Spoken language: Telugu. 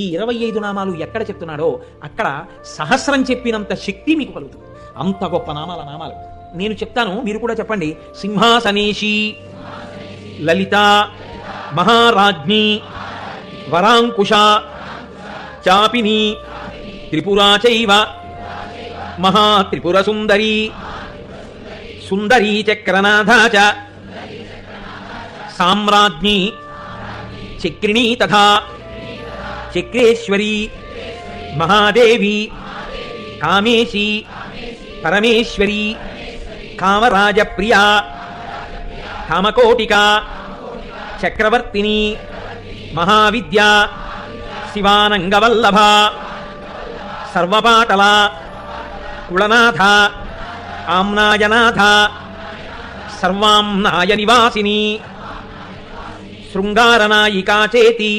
ఈ 25 నామాలు ఎక్కడ చెప్తున్నాడో అక్కడ సహస్రం చెప్పినంత శక్తి మీకు కలుగుతుంది. అంత గొప్ప నామాలు నేను చెప్తాను, మీరు కూడా చెప్పండి. సింహాసనేషి, లలిత, మహారాజ్ఞి, వరాంకుశ, చాపిని, త్రిపురా చైవ, మహాత్రిపుర సుందరి, సుందరీ చక్రనాథ చ, సామ్రాజ్ఞి, చక్రిణీ తథా చక్రేశ్వరి, మహాదేవి, కామేశి, పరమేశ్వరి, కామరాజప్రియా, కామకోటిక, చక్రవర్తిని, మహావిద్యా, శివానంగవల్లభ, సర్వపాటల, కుళనాథ, ఆమ్నాయనాథ, సర్వాంనాయ నివాసిని, శృంగారనాయికా చేతి,